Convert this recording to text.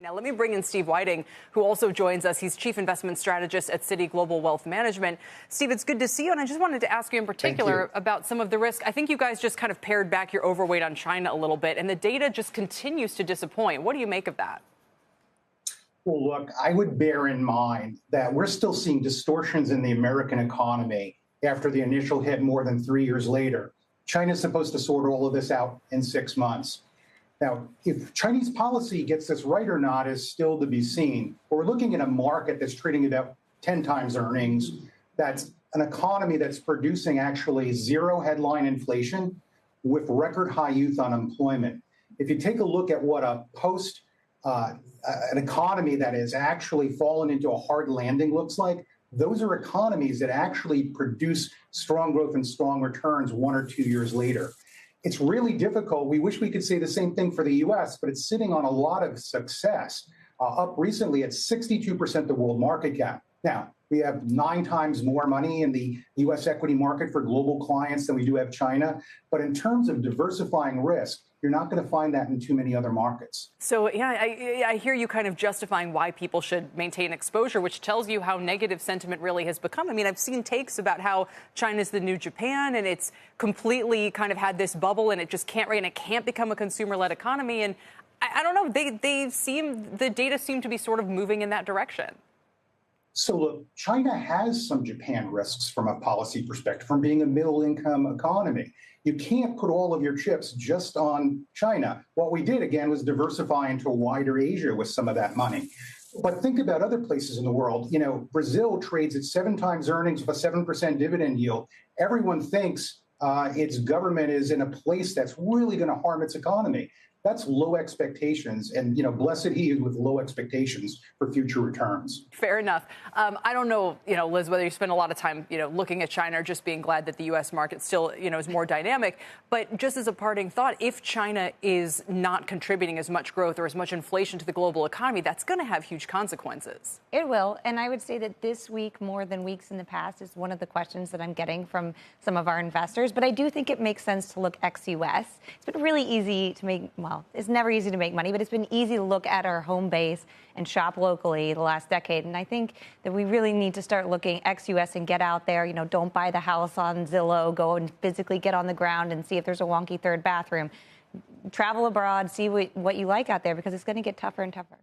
Now, let me bring in Steve Wieting, who also joins us. He's Chief Investment Strategist at Citi Global Wealth Management. Steve, it's good to see you. And I just wanted to ask you in particular about some of the risk. I think you guys just kind of pared back your overweight on China a little bit, and the data just continues to disappoint. What do you make of that? Well, look, I would bear in mind that we're still seeing distortions in the American economy after the initial hit more than 3 years later. China's supposed to sort all of this out in 6 months. Now, if Chinese policy gets this right or not is still to be seen. But we're looking at a market that's trading about 10 times earnings. That's an economy that's producing actually zero headline inflation with record high youth unemployment. If you take a look at what an economy that has actually fallen into a hard landing looks like, those are economies that actually produce strong growth and strong returns 1 or 2 years later. It's really difficult. We wish we could say the same thing for the U.S., but it's sitting on a lot of success. Up recently at 62% the world market cap. Now, we have 9 times more money in the U.S. equity market for global clients than we do have China. But in terms of diversifying risk, you're not going to find that in too many other markets. So, yeah, I hear you kind of justifying why people should maintain exposure, which tells you how negative sentiment really has become. I mean, I've seen takes about how China's the new Japan and it's completely kind of had this bubble and it just can't, and it can't become a consumer-led economy. And I don't know, the data seem to be sort of moving in that direction. So, look, China has some Japan risks from a policy perspective, from being a middle-income economy. You can't put all of your chips just on China. What we did, again, was diversify into a wider Asia with some of that money. But think about other places in the world. You know, Brazil trades at 7 times earnings with a 7% dividend yield. Everyone thinks its government is in a place that's really going to harm its economy. That's low expectations. And, you know, blessed he is with low expectations for future returns. Fair enough. I don't know, Liz, whether you spend a lot of time, looking at China or just being glad that the U.S. market still, is more dynamic. But just as a parting thought, if China is not contributing as much growth or as much inflation to the global economy, that's going to have huge consequences. It will. And I would say that this week, more than weeks in the past, is one of the questions that I'm getting from some of our investors. But I do think it makes sense to look ex-U.S. It's been really easy to make, it's never easy to make money, but it's been easy to look at our home base and shop locally the last decade. And I think that we really need to start looking ex-U.S. and get out there. Don't buy the house on Zillow. Go and physically get on the ground and see if there's a wonky third bathroom. Travel abroad, see what you like out there, because it's going to get tougher and tougher.